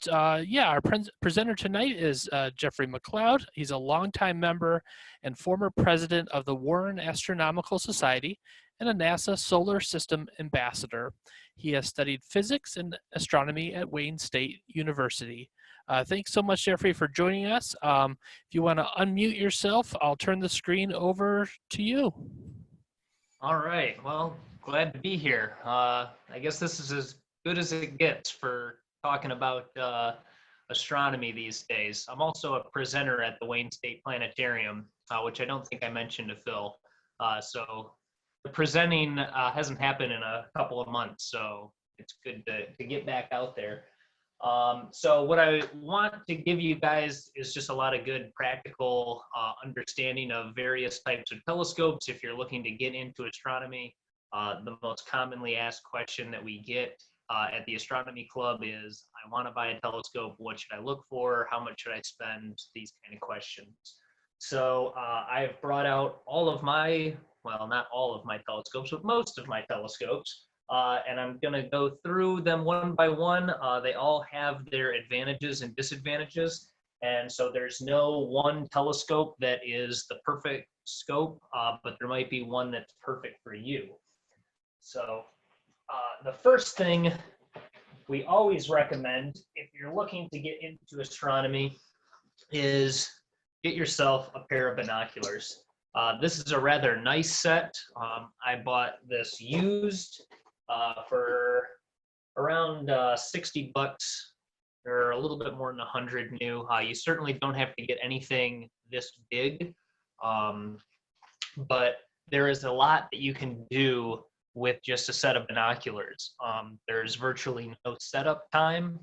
yeah, our presenter tonight is Jeffrey MacLeod. He's a longtime member and former president of the Warren Astronomical Society and a NASA Solar System ambassador. He has studied physics and astronomy at Wayne State University. Thanks so much, Jeffrey, for joining us. If you want to unmute yourself, I'll turn the screen over to you. All right. Well, glad to be here. I guess this is as good as it gets for talking about astronomy these days. I'm also a presenter at the Wayne State Planetarium, which I don't think I mentioned to Phil. So the presenting hasn't happened in a couple of months, so it's good to get back out there. So what I want to give you guys is just a lot of good practical understanding of various types of telescopes. If you're looking to get into astronomy, the most commonly asked question that we get at the Astronomy Club is, I want to buy a telescope. What should I look for? How much should I spend? These kind of questions. So I've brought out all of my, well, not all of my telescopes, but most of my telescopes. And I'm going to go through them one by one. They all have their advantages and disadvantages. And so there's no one telescope that is the perfect scope, but there might be one that's perfect for you. So the first thing we always recommend if you're looking to get into astronomy is get yourself a pair of binoculars. This is a rather nice set. I bought this used for around 60 bucks, or a little bit more than 100 new. You certainly don't have to get anything this big, but there is a lot that you can do with just a set of binoculars. There's virtually no setup time.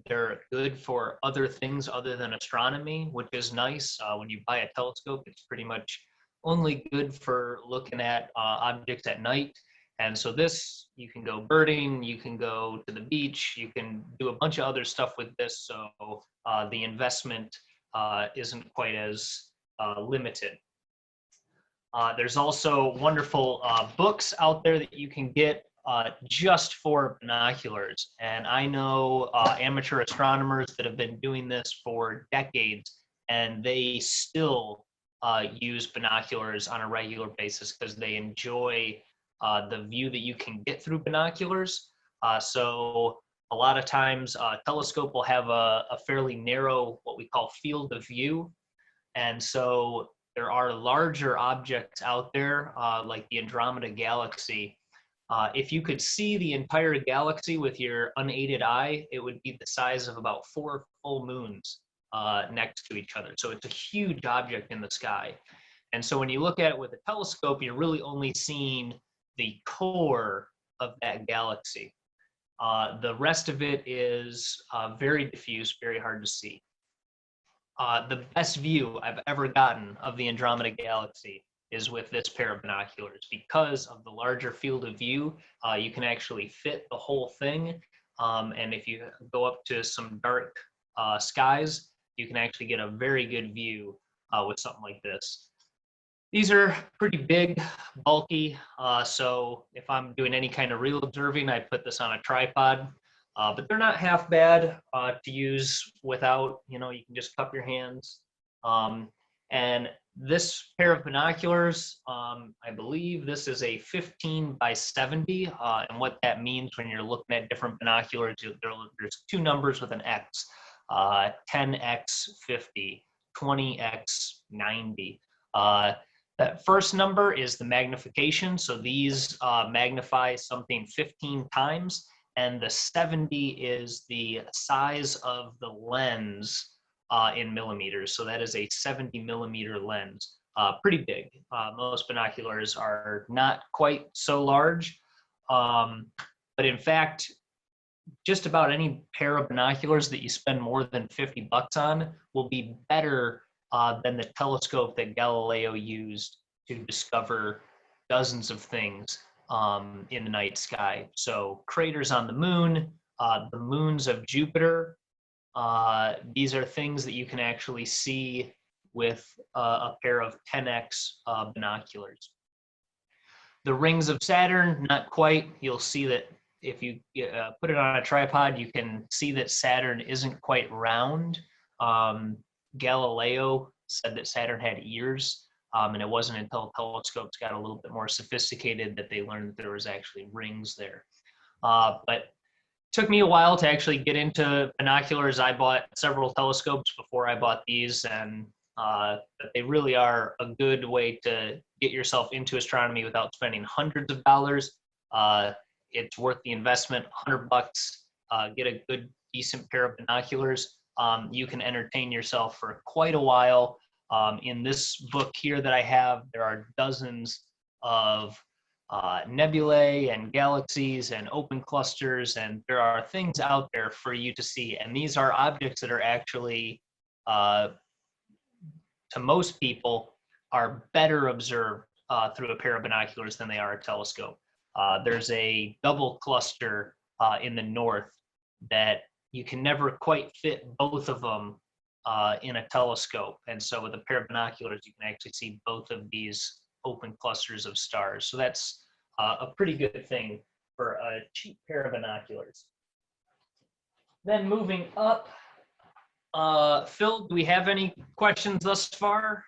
They're good for other things other than astronomy, which is nice. When you buy a telescope, it's pretty much only good for looking at objects at night. And so this, you can go birding, you can go to the beach, you can do a bunch of other stuff with this, so the investment isn't quite as limited. There's also wonderful books out there that you can get just for binoculars. And I know amateur astronomers that have been doing this for decades, and they still use binoculars on a regular basis because they enjoy the view that you can get through binoculars. So a lot of times a telescope will have a fairly narrow, what we call field of view. And so there are larger objects out there, like the Andromeda Galaxy. If you could see the entire galaxy with your unaided eye, it would be the size of about 4 full moons next to each other. So it's a huge object in the sky. And so when you look at it with a telescope, you're really only seeing the core of that galaxy. The rest of it is very diffuse, very hard to see. The best view I've ever gotten of the Andromeda Galaxy is with this pair of binoculars. Because of the larger field of view, you can actually fit the whole thing. And if you go up to some dark skies, you can actually get a very good view with something like this. These are pretty big, bulky, so if I'm doing any kind of real observing, I put this on a tripod. But they're not half bad to use without, you can just cup your hands. And this pair of binoculars, I believe this is a 15 by 70. And what that means when you're looking at different binoculars, there's 2 numbers with an X, 10x 50, 20x 90. That first number is the magnification. So these magnify something 15 times. And the 70 is the size of the lens in millimeters. So that is a 70 millimeter lens, pretty big. Most binoculars are not quite so large. But in fact, just about any pair of binoculars that you spend more than 50 bucks on will be better than the telescope that Galileo used to discover dozens of things in the night sky. So craters on the moon, the moons of Jupiter, these are things that you can actually see with a pair of 10x binoculars. The rings of Saturn, not quite. You'll see that if you put it on a tripod, you can see that Saturn isn't quite round. Galileo said that Saturn had ears, and it wasn't until telescopes got a little bit more sophisticated that they learned that there was actually rings there. But it took me a while to actually get into binoculars. I bought several telescopes before I bought these, and they really are a good way to get yourself into astronomy without spending hundreds of dollars. It's worth the investment, $100. Get a good, decent pair of binoculars. You can entertain yourself for quite a while. In this book here that I have, there are dozens of nebulae and galaxies and open clusters, and there are things out there for you to see. And these are objects that are actually, to most people, are better observed through a pair of binoculars than they are a telescope. There's a double cluster in the north that you can never quite fit both of them in a telescope. And so with a pair of binoculars, you can actually see both of these open clusters of stars. So that's a pretty good thing for a cheap pair of binoculars. Then moving up, Phil, do we have any questions thus far?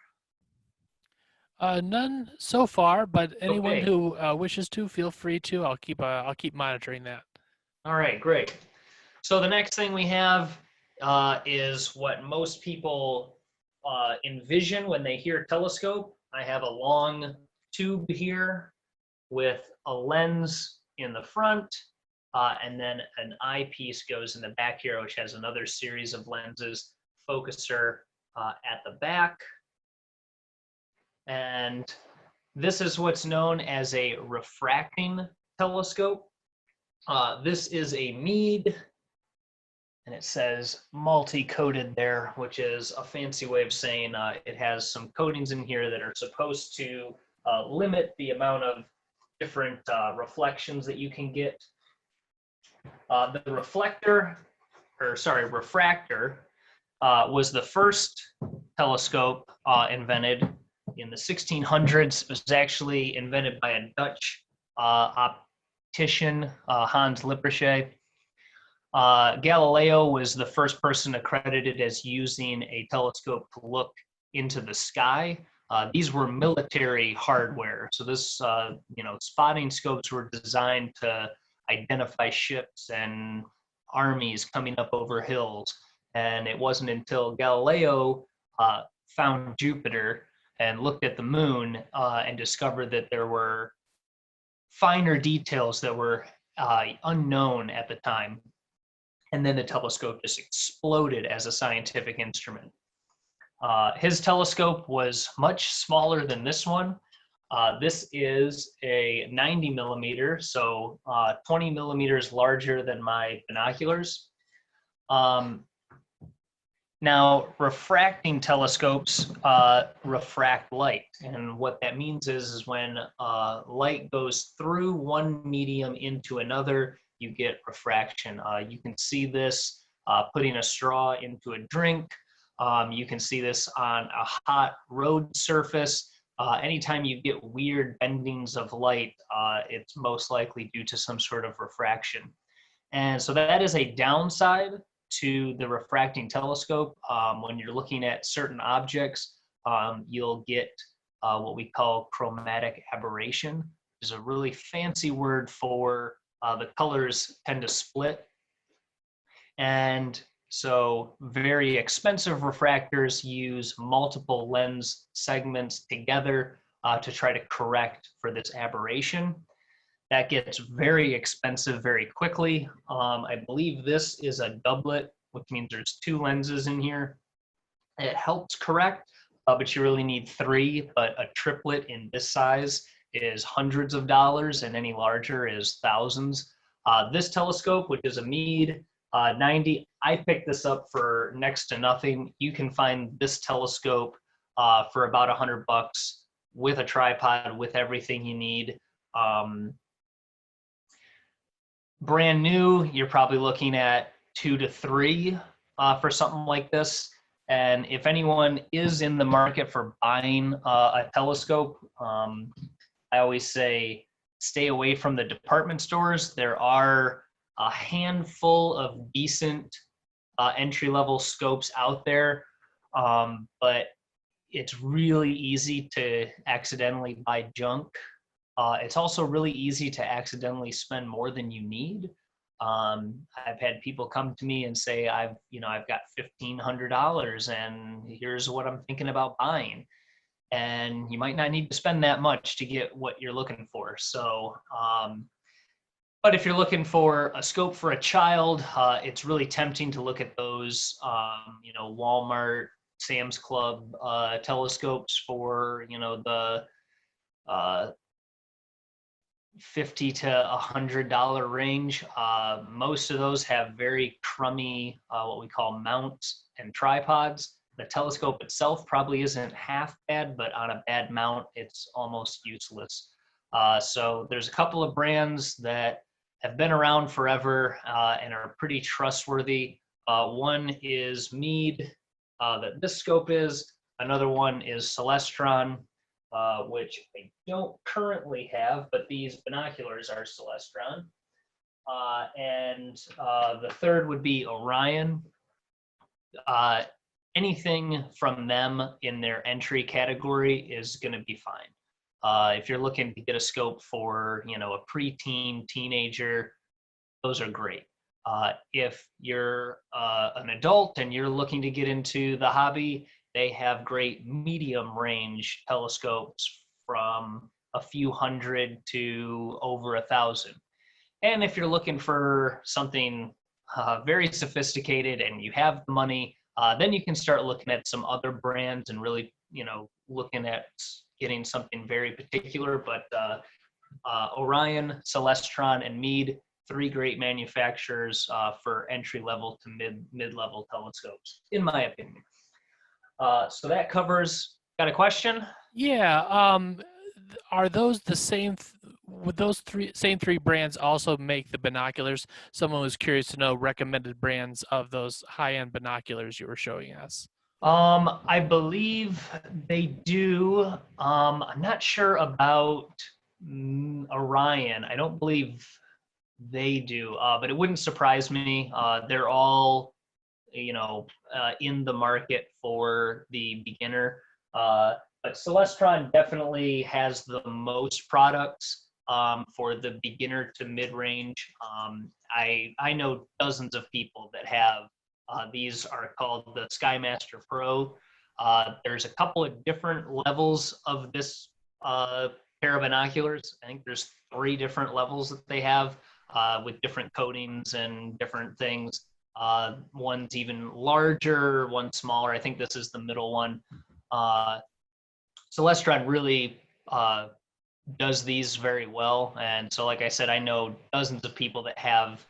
None so far, but anyone Okay. who wishes to, feel free to. I'll keep monitoring that. All right, great. So the next thing we have is what most people envision when they hear telescope. I have a long tube here with a lens in the front, and then an eyepiece goes in the back here, which has another series of lenses, focuser at the back. And this is what's known as a refracting telescope. This is a Meade, and it says multi-coated there, which is a fancy way of saying it has some coatings in here that are supposed to limit the amount of different reflections that you can get. The refractor was the first telescope invented in the 1600s. It was actually invented by a Dutch optician, Hans Lippershey. Galileo was the first person accredited as using a telescope to look into the sky. These were military hardware. So this, spotting scopes were designed to identify ships and armies coming up over hills. And it wasn't until Galileo found Jupiter and looked at the moon and discovered that there were finer details that were unknown at the time. And then the telescope just exploded as a scientific instrument. His telescope was much smaller than this one. This is a 90 millimeter, so 20 millimeters larger than my binoculars. Now, refracting telescopes refract light. And what that means is when light goes through one medium into another, you get refraction. You can see this putting a straw into a drink. You can see this on a hot road surface. Anytime you get weird bendings of light, it's most likely due to some sort of refraction. And so that is a downside to the refracting telescope. When you're looking at certain objects, you'll get what we call chromatic aberration, which is a really fancy word for the colors tend to split. And so very expensive refractors use multiple lens segments together to try to correct for this aberration. That gets very expensive very quickly. I believe this is a doublet, which means there's two lenses in here. It helps correct, but you really need three, but a triplet in this size is hundreds of dollars, and any larger is thousands. This telescope, which is a Meade 90, I picked this up for next to nothing. You can find this telescope for about $100 with a tripod, with everything you need. Brand new, you're probably looking at 2 to 3 for something like this. And if anyone is in the market for buying a telescope, I always say stay away from the department stores. There are a handful of decent entry-level scopes out there, but it's really easy to accidentally buy junk. It's also really easy to accidentally spend more than you need. I've had people come to me and say, I've got $1,500 and here's what I'm thinking about buying. And you might not need to spend that much to get what you're looking for. So, but if you're looking for a scope for a child, it's really tempting to look at those, Walmart, Sam's Club telescopes for, the $50 to $100 range. Most of those have very crummy, what we call mounts and tripods. The telescope itself probably isn't half bad, but on a bad mount, it's almost useless. So there's a couple of brands that have been around forever and are pretty trustworthy. One is Meade, that this scope is. Another one is Celestron, which I don't currently have, but these binoculars are Celestron. And the third would be Orion. Anything from them in their entry category is going to be fine. If you're looking to get a scope for, a preteen, teenager, those are great. If you're an adult and you're looking to get into the hobby, they have great medium range telescopes from a few hundred to over 1,000. And if you're looking for something very sophisticated and you have the money, then you can start looking at some other brands and really, looking at getting something very particular. But Orion, Celestron, and Meade, 3 great manufacturers for entry-level to mid-level telescopes, in my opinion. So that covers. Got a question? Yeah. Are those the same? Would those same three brands also make the binoculars? Someone was curious to know recommended brands of those high-end binoculars you were showing us. I believe they do. I'm not sure about Orion. I don't believe they do, but it wouldn't surprise me. They're all, in the market for the beginner. But Celestron definitely has the most products for the beginner to mid-range. I know dozens of people that have these are called the Skymaster Pro. There's a couple of different levels of this pair of binoculars. I think there's 3 different levels that they have with different coatings and different things. One's even larger, one's smaller. I think this is the middle one. Celestron really does these very well. And so, like I said, I know dozens of people that have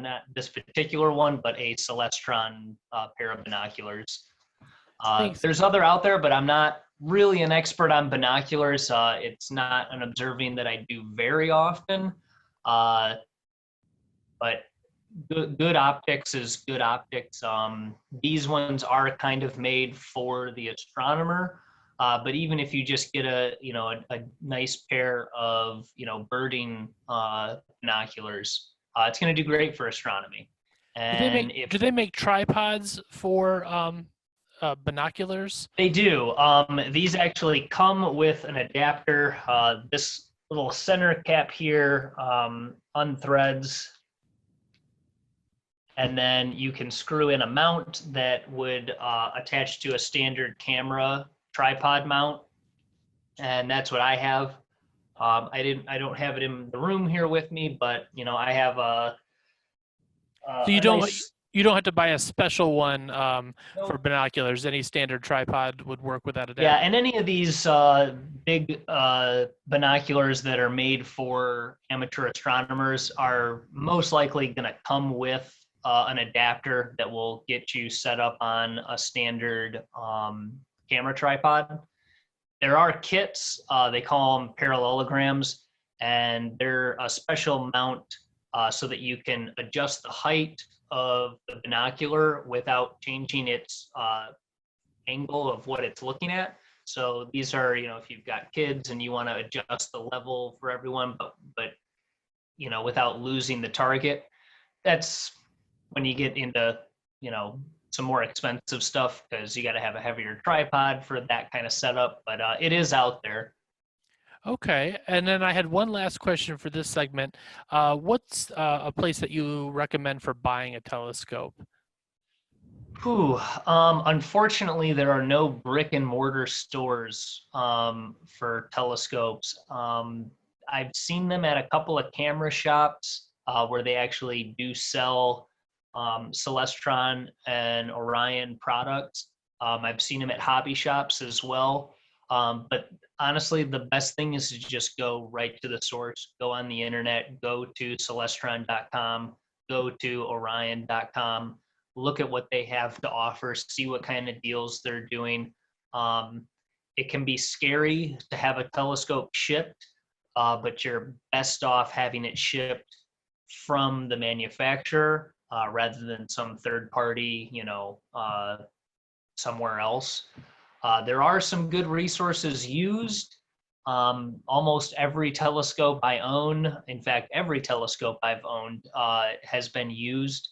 not this particular one, but a Celestron pair of binoculars. There's other out there, but I'm not really an expert on binoculars. It's not an observing that I do very often. But good optics is good optics. These ones are kind of made for the astronomer. But even if you just get a nice pair of birding binoculars, it's going to do great for astronomy. And do they make tripods for binoculars? They do. These actually come with an adapter. This little center cap here unthreads, and then you can screw in a mount that would attach to a standard camera tripod mount, and that's what I have. I don't have it in the room here with me, but I have a. So you don't have to buy a special one for binoculars. Any standard tripod would work with that adapter. Yeah, and any of these big binoculars that are made for amateur astronomers are most likely going to come with an adapter that will get you set up on a standard camera tripod. There are kits, they call them parallelograms, and they're a special mount so that you can adjust the height of the binocular without changing its angle of what it's looking at. So these are, if you've got kids and you want to adjust the level for everyone, but without losing the target. That's when you get into, some more expensive stuff, because you got to have a heavier tripod for that kind of setup, but it is out there. Okay, and then I had one last question for this segment. What's a place that you recommend for buying a telescope? Whew. Unfortunately, there are no brick and mortar stores for telescopes. I've seen them at a couple of camera shops where they actually do sell Celestron and Orion products. I've seen them at hobby shops as well. But honestly, the best thing is to just go right to the source, go on the internet, go to celestron.com, go to orion.com, look at what they have to offer, see what kind of deals they're doing. It can be scary to have a telescope shipped, but you're best off having it shipped from the manufacturer rather than some third party, somewhere else. There are some good resources used. Almost every telescope I own, in fact, every telescope I've owned has been used.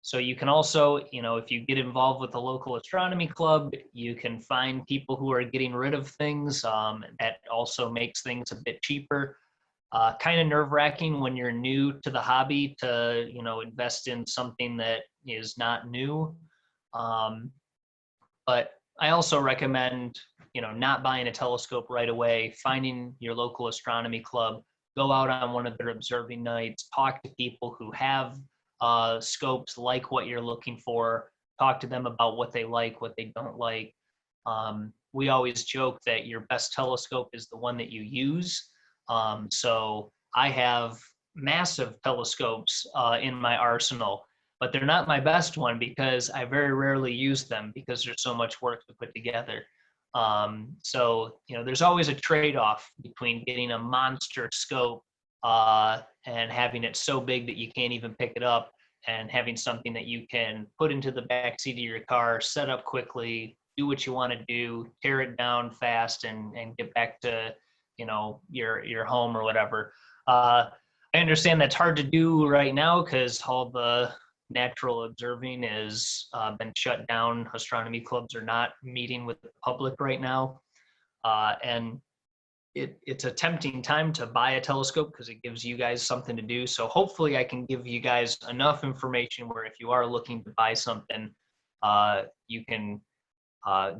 So you can also, if you get involved with the local astronomy club, you can find people who are getting rid of things. That also makes things a bit cheaper. Kind of nerve-wracking when you're new to the hobby to, invest in something that is not new. But I also recommend, not buying a telescope right away, finding your local astronomy club, go out on one of their observing nights, talk to people who have scopes like what you're looking for, talk to them about what they like, what they don't like. We always joke that your best telescope is the one that you use. So I have massive telescopes in my arsenal, but they're not my best one because I very rarely use them because there's so much work to put together. So, there's always a trade-off between getting a monster scope and having it so big that you can't even pick it up, and having something that you can put into the back seat of your car, set up quickly, do what you want to do, tear it down fast, and get back to, your home or whatever. I understand that's hard to do right now because all the natural observing has been shut down. Astronomy clubs are not meeting with the public right now. And it's a tempting time to buy a telescope because it gives you guys something to do. So hopefully I can give you guys enough information where if you are looking to buy something, you can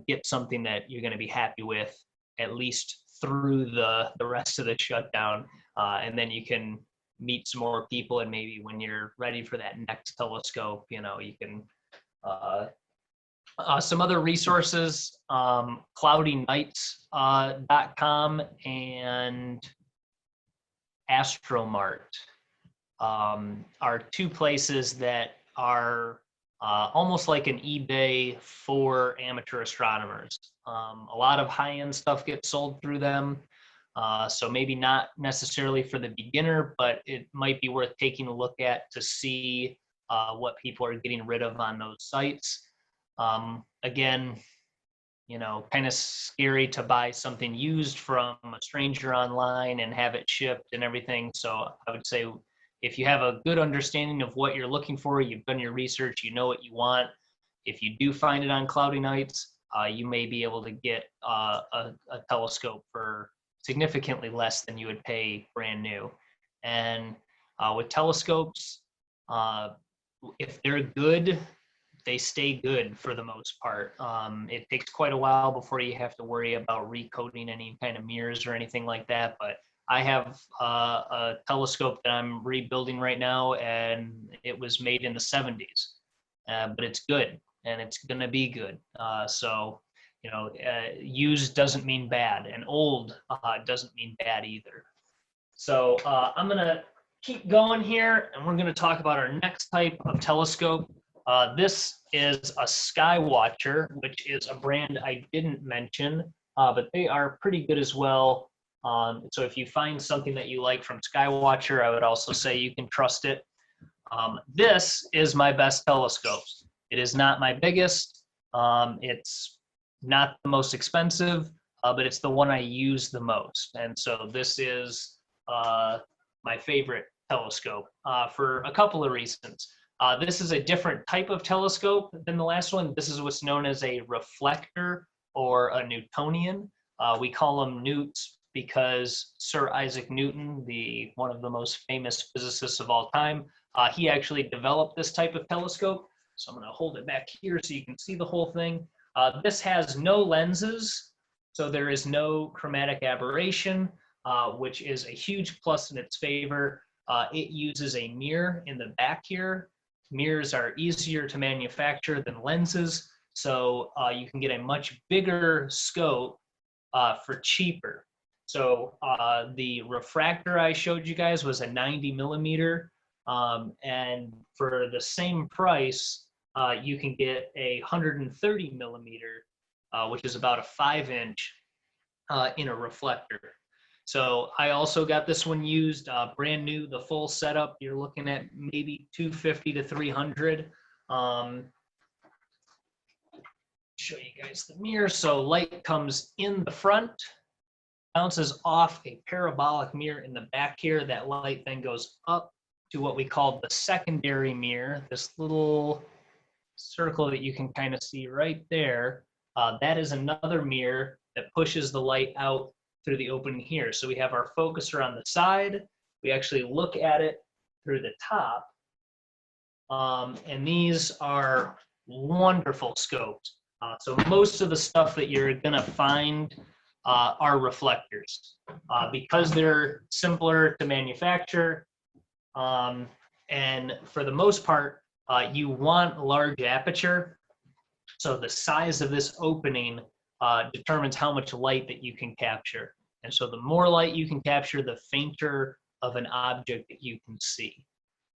get something that you're going to be happy with at least through the rest of the shutdown. And then you can meet some more people, and maybe when you're ready for that next telescope, you can some other resources, cloudynights.com and Astromart are two places that are almost like an eBay for amateur astronomers. A lot of high-end stuff gets sold through them. So maybe not necessarily for the beginner, but it might be worth taking a look at to see what people are getting rid of on those sites. Again, kind of scary to buy something used from a stranger online and have it shipped and everything. So I would say if you have a good understanding of what you're looking for, you've done your research, you know what you want. If you do find it on cloudy nights, you may be able to get a telescope for significantly less than you would pay brand new. And with telescopes, if they're good, they stay good for the most part. It takes quite a while before you have to worry about recoding any kind of mirrors or anything like that. But I have a telescope that I'm rebuilding right now, and it was made in the 70s, but it's good and it's going to be good. So, used doesn't mean bad, and old doesn't mean bad either. So I'm going to keep going here, and we're going to talk about our next type of telescope. This is a Skywatcher, which is a brand I didn't mention, but they are pretty good as well. So if you find something that you like from Skywatcher, I would also say you can trust it. This is my best telescope. It is not my biggest. It's not the most expensive, but it's the one I use the most. And so this is my favorite telescope for a couple of reasons. This is a different type of telescope than the last one. This is what's known as a reflector or a Newtonian. We call them newts because Sir Isaac Newton, one of the most famous physicists of all time, he actually developed this type of telescope. So I'm going to hold it back here so you can see the whole thing. This has no lenses, so there is no chromatic aberration, which is a huge plus in its favor. It uses a mirror in the back here. Mirrors are easier to manufacture than lenses, so you can get a much bigger scope for cheaper. So the refractor I showed you guys was a 90 millimeter, and for the same price, you can get a 130 millimeter, which is about a 5-inch in a reflector. So I also got this one used brand new, the full setup. You're looking at maybe 250 to 300. Show you guys the mirror. So light comes in the front, bounces off a parabolic mirror in the back here. That light then goes up to what we call the secondary mirror, this little circle that you can kind of see right there. That is another mirror that pushes the light out through the opening here. So we have our focuser on the side. We actually look at it through the top. And these are wonderful scopes. So most of the stuff that you're going to find are reflectors because they're simpler to manufacture. And for the most part, you want large aperture. So the size of this opening determines how much light that you can capture. And so the more light you can capture, the fainter of an object that you can see.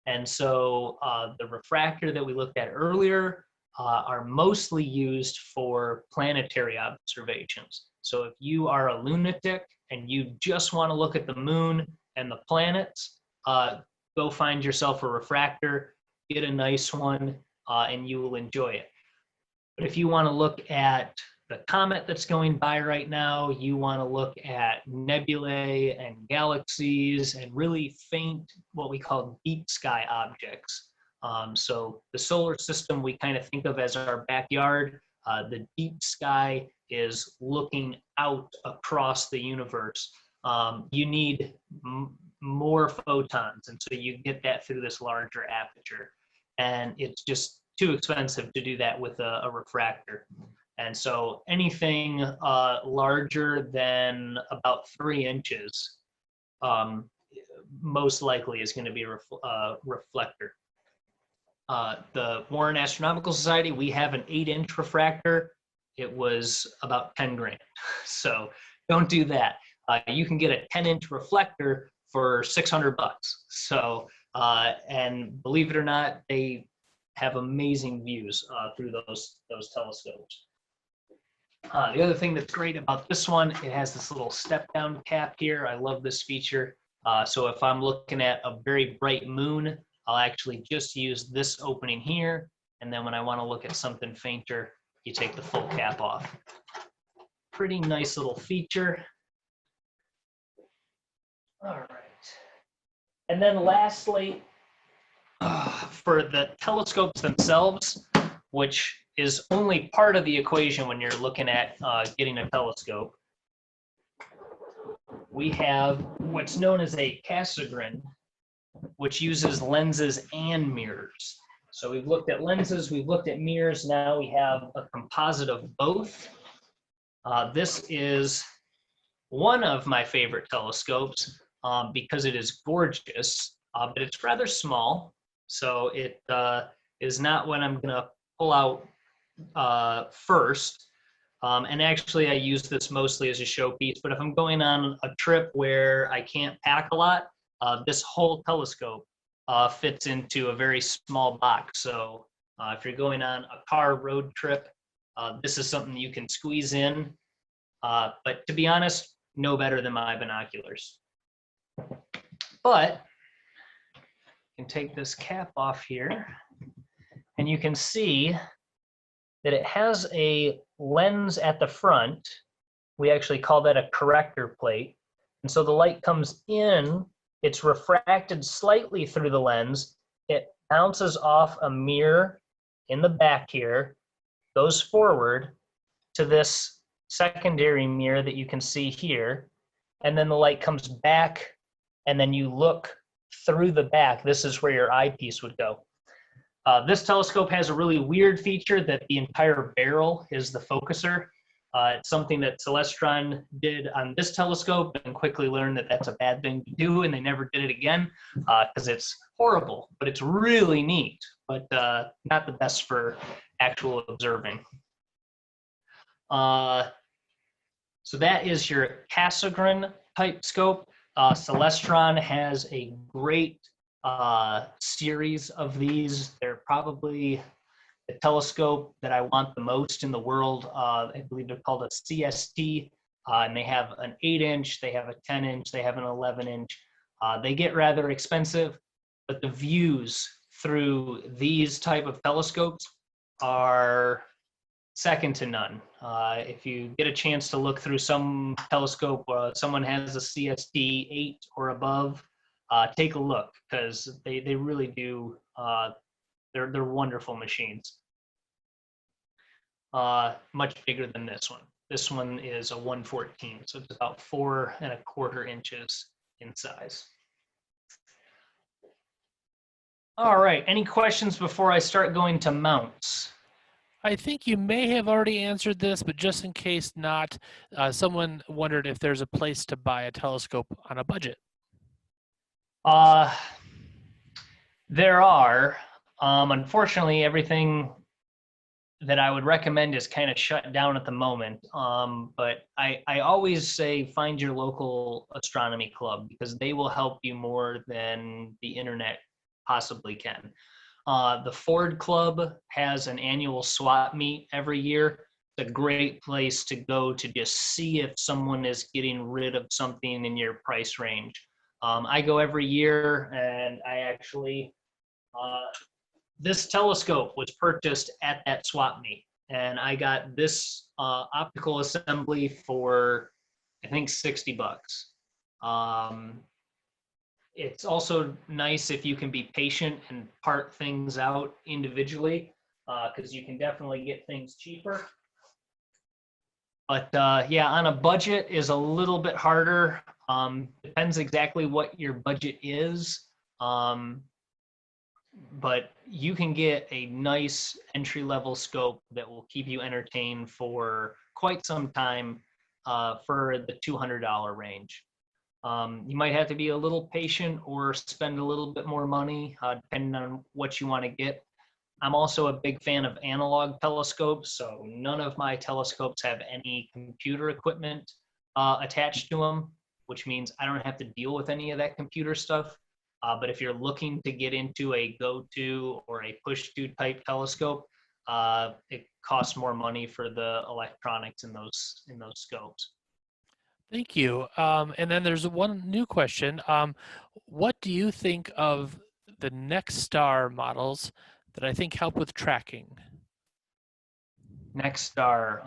And so the refractor that we looked at earlier are mostly used for planetary observations. So if you are a lunatic and you just want to look at the moon and the planets, go find yourself a refractor, get a nice one, and you will enjoy it. But if you want to look at the comet that's going by right now, you want to look at nebulae and galaxies and really faint, what we call deep sky objects. So the solar system we kind of think of as our backyard. The deep sky is looking out across the universe. You need more photons, and so you get that through this larger aperture. And it's just too expensive to do that with a refractor. And so anything larger than about 3 inches most likely is going to be a reflector. The Warren Astronomical Society, we have an 8-inch refractor. It was about 10 grand. So don't do that. You can get a 10-inch reflector for 600 bucks. So, and believe it or not, they have amazing views through those telescopes. The other thing that's great about this one, it has this little step down cap here. I love this feature. So if I'm looking at a very bright moon, I'll actually just use this opening here. And then when I want to look at something fainter, you take the full cap off. Pretty nice little feature. All right. And then lastly, for the telescopes themselves, which is only part of the equation when you're looking at getting a telescope, we have what's known as a Cassegrain, which uses lenses and mirrors. So we've looked at lenses, we've looked at mirrors, now we have a composite of both. This is one of my favorite telescopes because it is gorgeous, but it's rather small. So it is not what I'm gonna pull out first. And actually I use this mostly as a showpiece, but if I'm going on a trip where I can't pack a lot, this whole telescope fits into a very small box. So if you're going on a car road trip, this is something you can squeeze in. But to be honest, no better than my binoculars. But you can take this cap off here, and you can see that it has a lens at the front, we actually call that a corrector plate. And so the light comes in, it's refracted slightly through the lens, it bounces off a mirror in the back here, goes forward to this secondary mirror that you can see here, and then the light comes back, and then you look through the back. This is where your eyepiece would go. This telescope has a really weird feature that the entire barrel is the focuser. It's something that Celestron did on this telescope and quickly learned that that's a bad thing to do, and they never did it again because it's horrible, but it's really neat, but not the best for actual observing. So that is your Cassegrain type scope. Celestron has a great series of these. They're probably the telescope that I want the most in the world. I believe they're called a CST, and they have an 8-inch, they have a 10-inch, they have an 11-inch. They get rather expensive, but the views through these type of telescopes are second to none. If you get a chance to look through some telescope, someone has a CST 8 or above, take a look, because they really do. They're wonderful machines. Much bigger than this one. This one is a 114, so it's about 4 1/4 inches in size. All right, any questions before I start going to mounts? I think you may have already answered this, but just in case not, someone wondered if there's a place to buy a telescope on a budget. There are. Unfortunately, everything that I would recommend is kind of shut down at the moment. But I always say find your local astronomy club, because they will help you more than the internet possibly can. The Ford Club has an annual swap meet every year. It's a great place to go to just see if someone is getting rid of something in your price range. I go every year, and I actually, this telescope was purchased at that swap meet, and I got this optical assembly for, I think, $60. It's also nice if you can be patient and part things out individually, because you can definitely get things cheaper. But yeah, on a budget is a little bit harder. Depends exactly what your budget is. But you can get a nice entry-level scope that will keep you entertained for quite some time for the $200 range. You might have to be a little patient or spend a little bit more money, depending on what you want to get. I'm also a big fan of analog telescopes, so none of my telescopes have any computer equipment attached to them, which means I don't have to deal with any of that computer stuff. But if you're looking to get into a go-to or a push-to type telescope, it costs more money for the electronics in those scopes. Thank you. And then there's one new question. What do you think of the Next Star models that I think help with tracking? Next Star.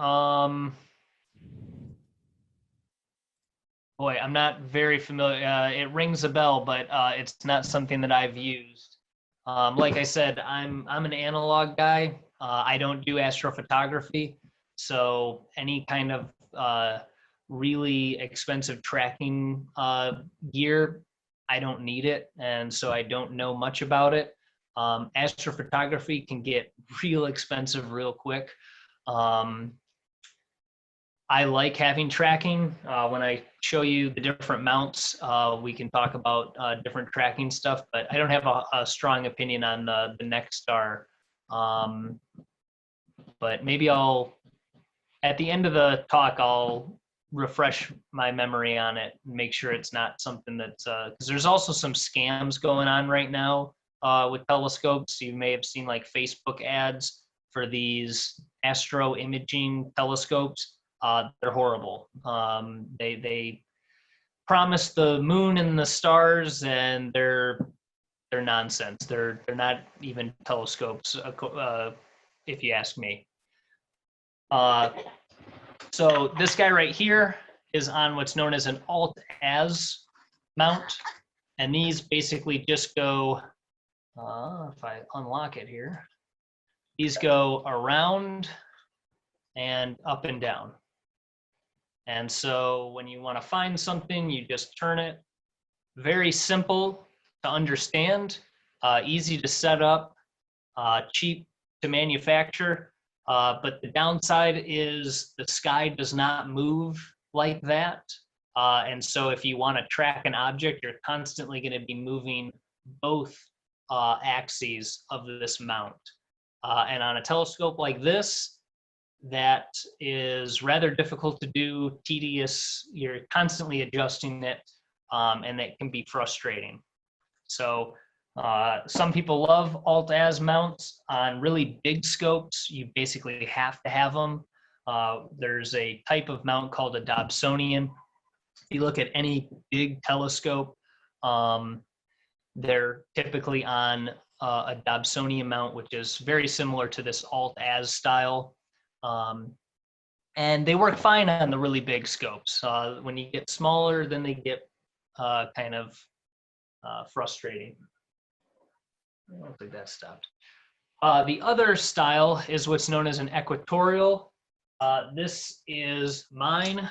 Boy, I'm not very familiar. It rings a bell, but it's not something that I've used. Like I said, I'm an analog guy. I don't do astrophotography, so any kind of really expensive tracking gear, I don't need it, and so I don't know much about it. Astrophotography can get real expensive real quick. I like having tracking. When I show you the different mounts, we can talk about different tracking stuff, but I don't have a strong opinion on the Next Star. But maybe at the end of the talk, I'll refresh my memory on it and make sure it's not something that's, because there's also some scams going on right now with telescopes. You may have seen like Facebook ads for these astro imaging telescopes. They're horrible. They promise the moon and the stars, and they're nonsense. They're not even telescopes, if you ask me. So this guy right here is on what's known as an Alt-as mount. And these basically just go, if I unlock it here, these go around and up and down. And so when you want to find something, you just turn it. Very simple to understand, easy to set up, cheap to manufacture. But the downside is the sky does not move like that. And so if you want to track an object, you're constantly going to be moving both axes of this mount. And on a telescope like this, that is rather difficult to do, tedious. You're constantly adjusting it, and that can be frustrating. So some people love Alt-as mounts. On really big scopes, you basically have to have them. There's a type of mount called a Dobsonian. If you look at any big telescope, they're typically on a Dobsonian mount, which is very similar to this Alt-as style. And they work fine on the really big scopes. When you get smaller, then they get kind of frustrating. I don't think that stopped. The other style is what's known as an Equatorial. This is mine.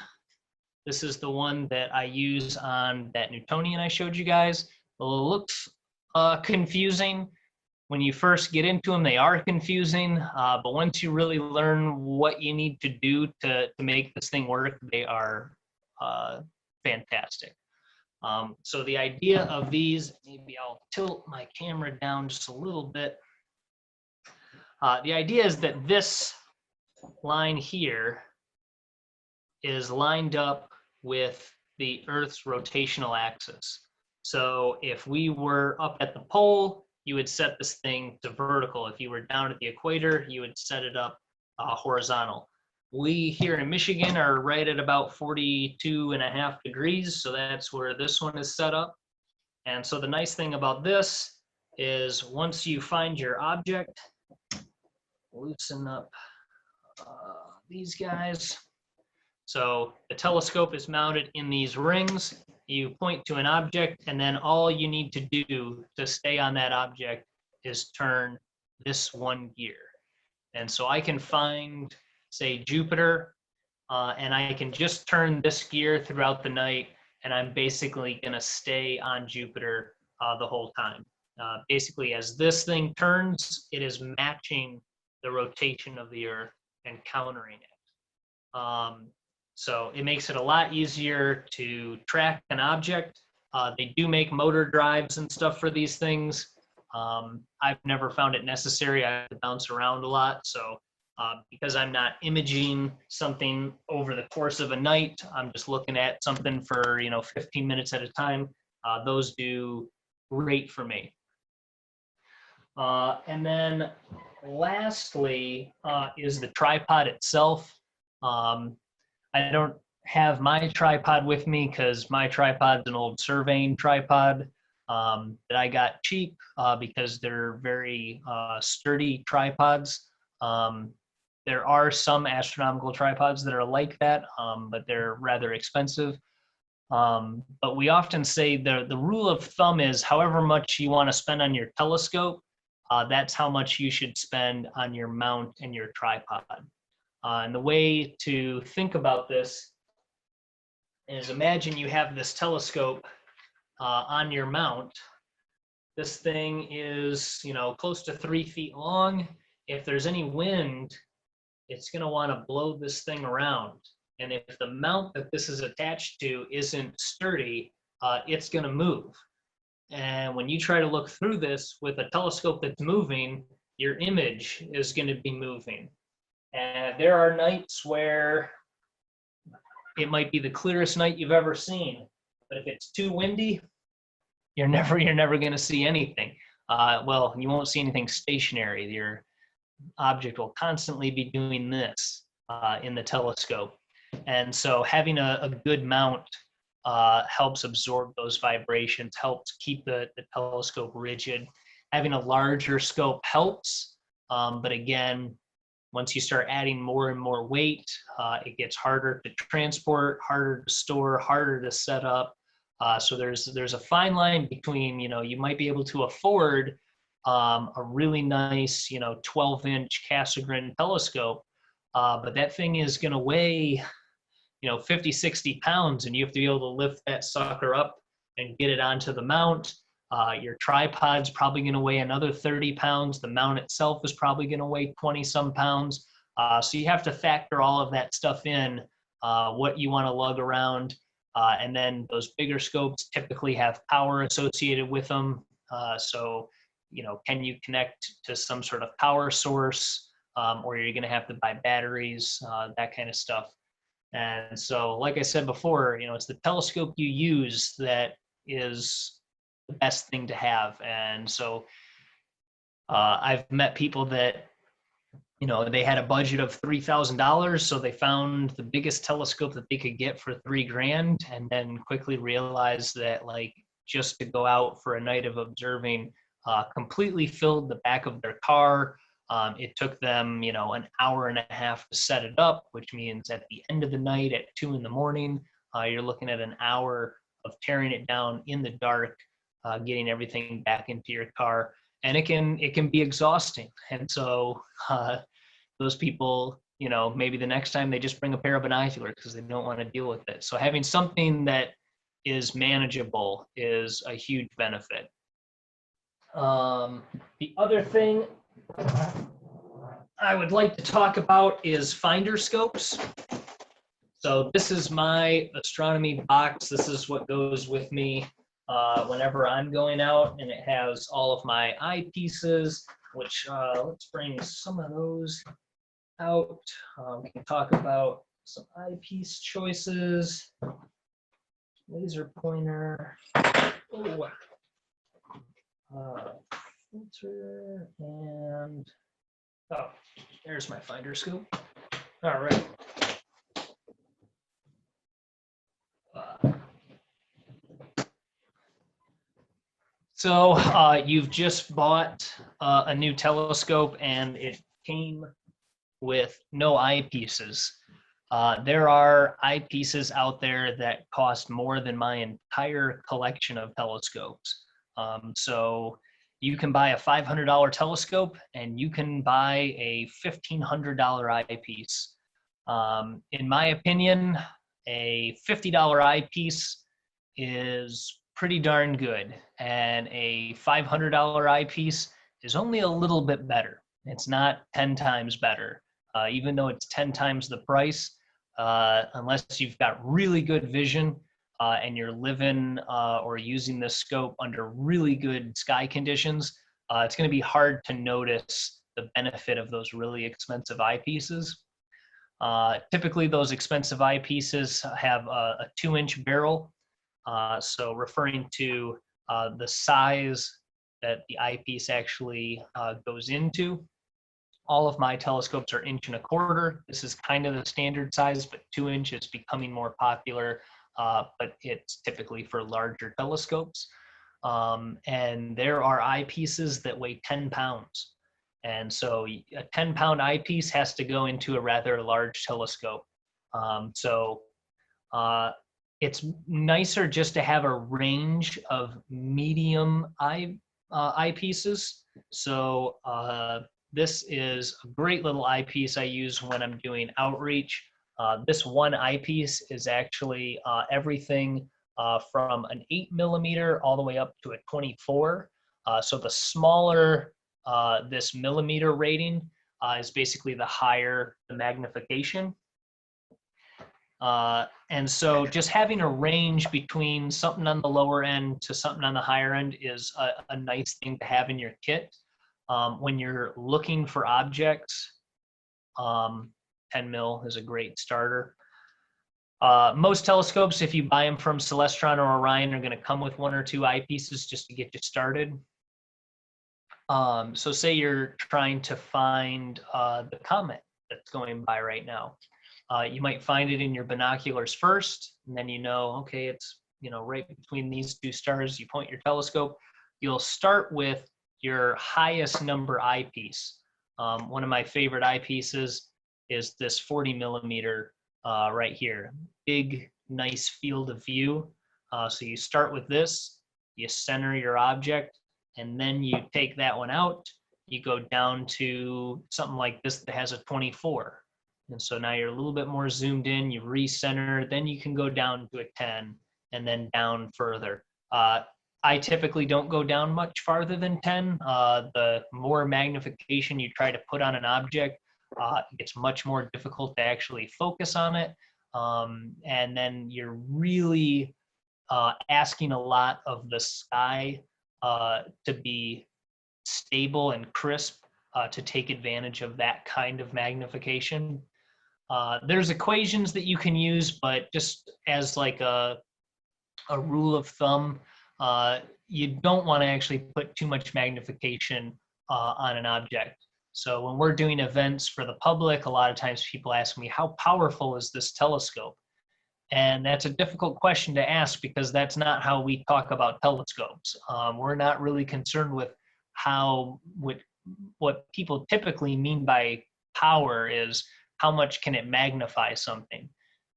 This is the one that I use on that Newtonian I showed you guys. It looks confusing. When you first get into them, they are confusing, but once you really learn what you need to do to make this thing work, they are fantastic. So the idea of these, maybe I'll tilt my camera down just a little bit. The idea is that this line here is lined up with the Earth's rotational axis. So if we were up at the pole, you would set this thing to vertical. If you were down at the equator, you would set it up horizontal. We here in Michigan are right at about 42.5 degrees, so that's where this one is set up. And so the nice thing about this is once you find your object, loosen up these guys. So the telescope is mounted in these rings. You point to an object, and then all you need to do to stay on that object is turn this one gear. And so I can find, say, Jupiter, and I can just turn this gear throughout the night, and I'm basically going to stay on Jupiter the whole time. Basically, as this thing turns, it is matching the rotation of the Earth and countering it. So it makes it a lot easier to track an object. They do make motor drives and stuff for these things. I've never found it necessary. I have to bounce around a lot. So because I'm not imaging something over the course of a night, I'm just looking at something for 15 minutes at a time. Those do great for me. And then lastly is the tripod itself. I don't have my tripod with me because my tripod's an old surveying tripod that I got cheap because they're very sturdy tripods. There are some astronomical tripods that are like that, but they're rather expensive. But we often say the rule of thumb is however much you want to spend on your telescope, that's how much you should spend on your mount and your tripod. And the way to think about this is imagine you have this telescope on your mount. This thing is, close to 3 feet long. If there's any wind, it's going to want to blow this thing around. And if the mount that this is attached to isn't sturdy, it's going to move. And when you try to look through this with a telescope that's moving, your image is going to be moving. And there are nights where it might be the clearest night you've ever seen, but if it's too windy, you're never going to see anything. Well, you won't see anything stationary. Your object will constantly be doing this in the telescope. And so having a good mount helps absorb those vibrations, helps keep the telescope rigid. Having a larger scope helps, but again, once you start adding more and more weight, it gets harder to transport, harder to store, harder to set up. So there's a fine line between, you might be able to afford a really nice, 12-inch Cassegrain telescope, but that thing is going to weigh, 50, 60 pounds, and you have to be able to lift that sucker up and get it onto the mount. Your tripod's probably going to weigh another 30 pounds. The mount itself is probably going to weigh 20 some pounds. So you have to factor all of that stuff in, what you want to lug around. And then those bigger scopes typically have power associated with them. So, can you connect to some sort of power source, or you're going to have to buy batteries, that kind of stuff. And so, like I said before, it's the telescope you use that is the best thing to have. And so I've met people that, they had a budget of $3,000, so they found the biggest telescope that they could get for $3,000, and then quickly realized that, like, just to go out for a night of observing completely filled the back of their car. It took them, an hour and a half to set it up, which means at the end of the night at 2 a.m, you're looking at an hour of tearing it down in the dark, getting everything back into your car. And it can be exhausting. And so those people, maybe the next time they just bring a pair of binoculars because they don't want to deal with it. So having something that is manageable is a huge benefit. The other thing I would like to talk about is Finderscopes. So this is my astronomy box. This is what goes with me whenever I'm going out, and it has all of my eyepieces, which let's bring some of those out. We can talk about some eyepiece choices, laser pointer, filter, and there's my Finderscope. All right. So you've just bought a new telescope, and it came with no eyepieces. There are eyepieces out there that cost more than my entire collection of telescopes. So you can buy a $500 telescope, and you can buy a $1,500 eyepiece. In my opinion, a $50 eyepiece is pretty darn good, and a $500 eyepiece is only a little bit better. It's not 10 times better, even though it's 10 times the price. Unless you've got really good vision and you're living or using this scope under really good sky conditions, it's going to be hard to notice the benefit of those really expensive eyepieces. Typically, those expensive eyepieces have a 2-inch barrel. So referring to the size that the eyepiece actually goes into. All of my telescopes are 1.25 inches. This is kind of the standard size, but 2 inches is becoming more popular, but it's typically for larger telescopes. And there are eyepieces that weigh 10 pounds. And so a 10-pound eyepiece has to go into a rather large telescope. It's nicer just to have a range of medium eyepieces. So this is a great little eyepiece I use when I'm doing outreach. This one eyepiece is actually everything from an 8mm all the way up to a 24. So the smaller this millimeter rating is basically the higher the magnification. And so just having a range between something on the lower end to something on the higher end is a nice thing to have in your kit. When you're looking for objects, 10 mil is a great starter. Most telescopes, if you buy them from Celestron or Orion, are going to come with 1 or 2 eyepieces just to get you started. So say you're trying to find the comet that's going by right now. You might find it in your binoculars first, and then okay, it's right between these 2 stars. You point your telescope. You'll start with your highest number eyepiece. One of my favorite eyepieces is this 40 millimeter right here. Big, nice field of view. So you start with this, you center your object, and then you take that one out. You go down to something like this that has a 24. And so now you're a little bit more zoomed in, you recenter, then you can go down to a 10 and then down further. I typically don't go down much farther than 10. The more magnification you try to put on an object, it's much more difficult to actually focus on it. And then you're really asking a lot of the sky to be stable and crisp to take advantage of that kind of magnification. There's equations that you can use, but just as like a rule of thumb, you don't want to actually put too much magnification on an object. So when we're doing events for the public, a lot of times people ask me, how powerful is this telescope? And that's a difficult question to ask because that's not how we talk about telescopes. We're not really concerned with what people typically mean by power is how much can it magnify something.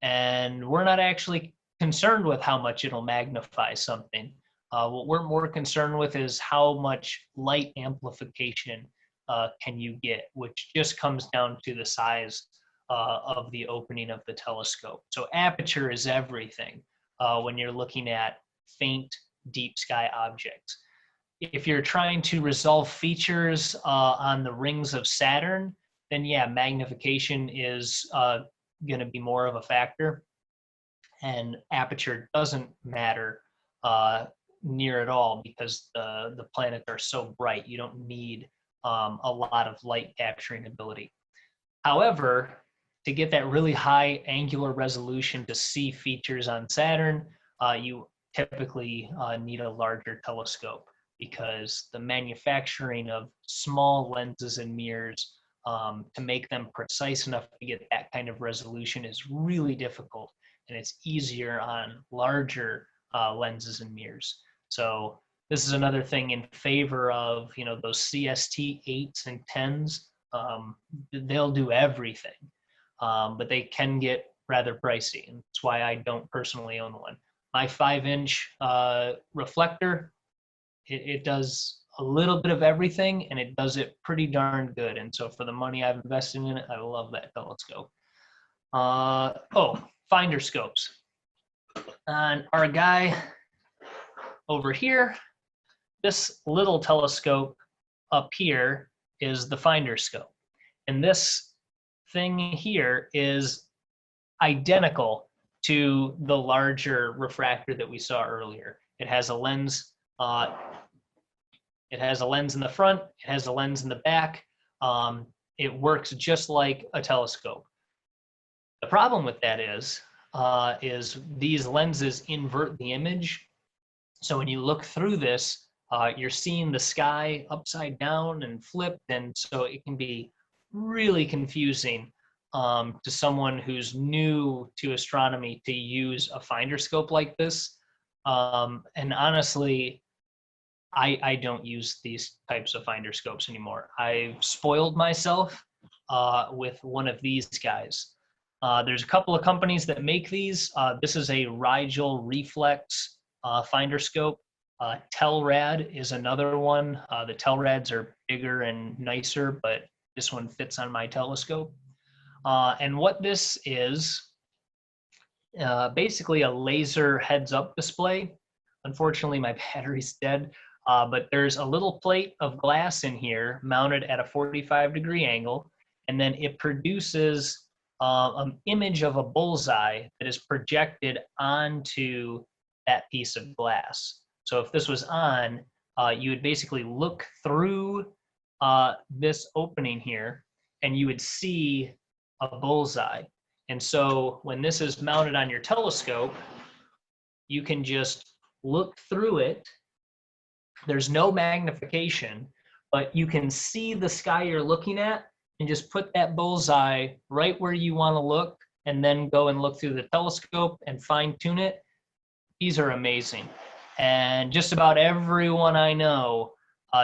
And we're not actually concerned with how much it'll magnify something. What we're more concerned with is how much light amplification can you get, which just comes down to the size of the opening of the telescope. So aperture is everything when you're looking at faint deep sky objects. If you're trying to resolve features on the rings of Saturn, then yeah, magnification is going to be more of a factor. And aperture doesn't matter near at all because the planets are so bright. You don't need a lot of light capturing ability. However, to get that really high angular resolution to see features on Saturn, you typically need a larger telescope because the manufacturing of small lenses and mirrors to make them precise enough to get that kind of resolution is really difficult, and it's easier on larger lenses and mirrors. So this is another thing in favor of, you know, those CST 8s and 10s. They'll do everything, but they can get rather pricey, and that's why I don't personally own one. My 5-inch reflector, it does a little bit of everything, and it does it pretty darn good. And so for the money I've invested in it, I love that telescope. Finderscopes. And our guy over here, this little telescope up here is the Finderscope. And this thing here is identical to the larger refractor that we saw earlier. It has a lens. It has a lens in the front. It has a lens in the back. It works just like a telescope. The problem with that is these lenses invert the image. So when you look through this, you're seeing the sky upside down and flipped, and so it can be really confusing to someone who's new to astronomy to use a Finderscope like this. And honestly, I don't use these types of Finderscopes anymore. I've spoiled myself with one of these guys. There's a couple of companies that make these. This is a Rigel Reflex Finderscope. Telrad is another one. The Telrads are bigger and nicer, but this one fits on my telescope. And what this is, basically a laser heads-up display. Unfortunately, my battery's dead, but there's a little plate of glass in here mounted at a 45-degree angle, and then it produces an image of a bullseye that is projected onto that piece of glass. So if this was on, you would basically look through this opening here, and you would see a bullseye. And so when this is mounted on your telescope, you can just look through it. There's no magnification, but you can see the sky you're looking at and just put that bullseye right where you want to look, and then go and look through the telescope and fine tune it. These are amazing. And just about everyone I know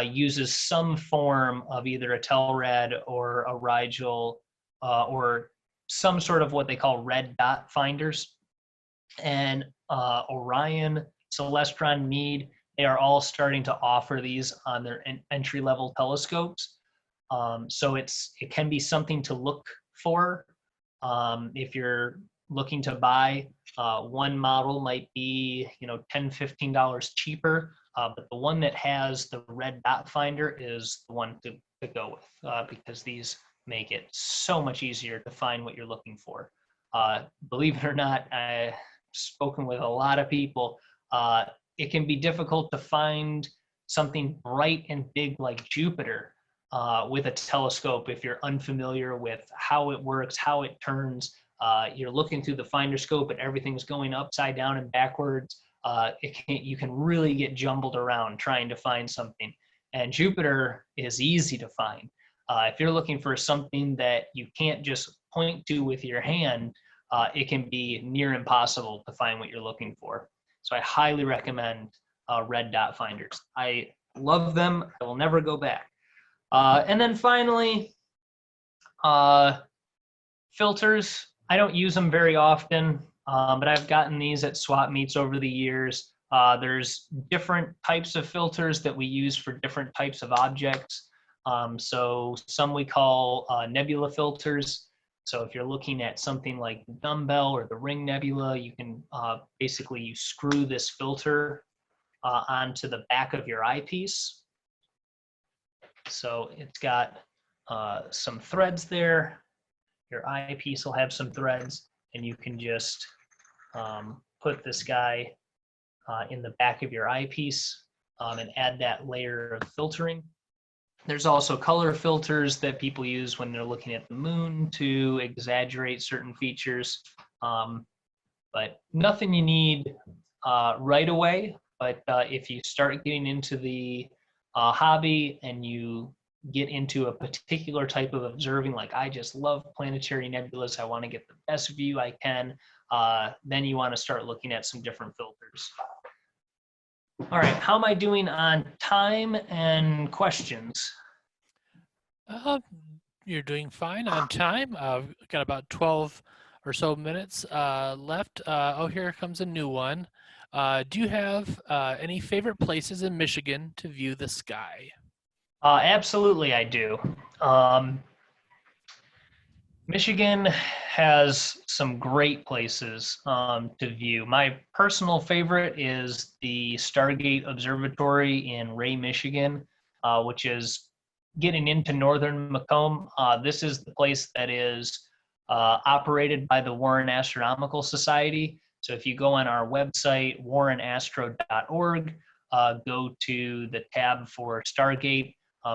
uses some form of either a Telrad or a Rigel or some sort of what they call red dot finders. And Orion, Celestron, Meade, they are all starting to offer these on their entry-level telescopes. So it can be something to look for. If you're looking to buy, one model might be, $10, $15 cheaper, but the one that has the red dot finder is the one to go with, because these make it so much easier to find what you're looking for. Believe it or not, I've spoken with a lot of people. It can be difficult to find something bright and big like Jupiter with a telescope if you're unfamiliar with how it works, how it turns. You're looking through the Finderscope and everything's going upside down and backwards. You can really get jumbled around trying to find something. And Jupiter is easy to find. If you're looking for something that you can't just point to with your hand, it can be near impossible to find what you're looking for. So I highly recommend red dot finders. I love them. I will never go back. And then finally, filters. I don't use them very often, but I've gotten these at swap meets over the years. There's different types of filters that we use for different types of objects. So some we call nebula filters. So if you're looking at something like the dumbbell or the ring nebula, you can basically you screw this filter onto the back of your eyepiece. So it's got some threads there. Your eyepiece will have some threads, and you can just put this guy in the back of your eyepiece and add that layer of filtering. There's also color filters that people use when they're looking at the moon to exaggerate certain features, but nothing you need right away. But if you start getting into the hobby and you get into a particular type of observing, like I just love planetary nebulas, I want to get the best view I can, then you want to start looking at some different filters. All right, how am I doing on time and questions? You're doing fine on time. Got about 12 or so minutes left. Oh, here comes a new one. Do you have any favorite places in Michigan to view the sky? Absolutely, I do. Michigan has some great places to view. My personal favorite is the Stargate Observatory in Ray, Michigan, which is getting into northern Macomb. This is the place that is operated by the Warren Astronomical Society. So if you go on our website, warrenastro.org, go to the tab for Stargate.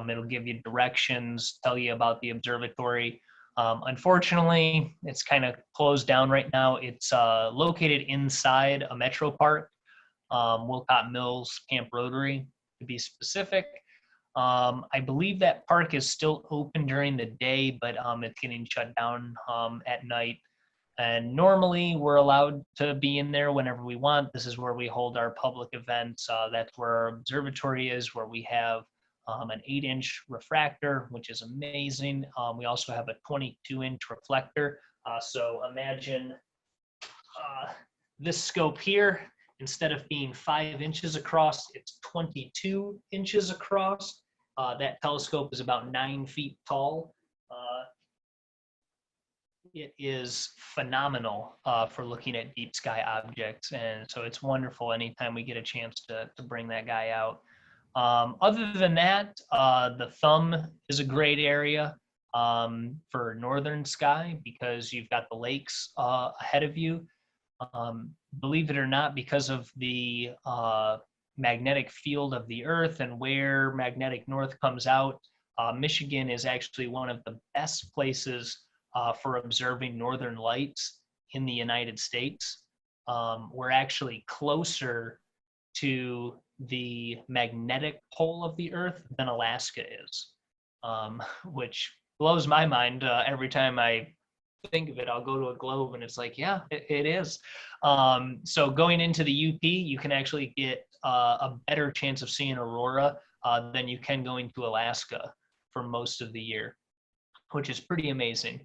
It'll give you directions, tell you about the observatory. Unfortunately, it's kind of closed down right now. It's located inside a metro park, Wilcott Mills Camp Rotary, to be specific. I believe that park is still open during the day, but it's getting shut down at night. And normally we're allowed to be in there whenever we want. This is where we hold our public events. That's where our observatory is, where we have an 8-inch refractor, which is amazing. We also have a 22-inch reflector. So imagine this scope here, instead of being 5 inches across, it's 22 inches across. That telescope is about 9 feet tall. It is phenomenal for looking at deep sky objects. And so it's wonderful anytime we get a chance to bring that guy out. Other than that, the Thumb is a great area for northern sky because you've got the lakes ahead of you. Believe it or not, because of the magnetic field of the Earth and where magnetic north comes out, Michigan is actually one of the best places for observing northern lights in the United States. We're actually closer to the magnetic pole of the Earth than Alaska is, which blows my mind. Every time I think of it, I'll go to a globe and it's like, yeah, it is. So going into the UP, you can actually get a better chance of seeing aurora than you can going to Alaska for most of the year, which is pretty amazing.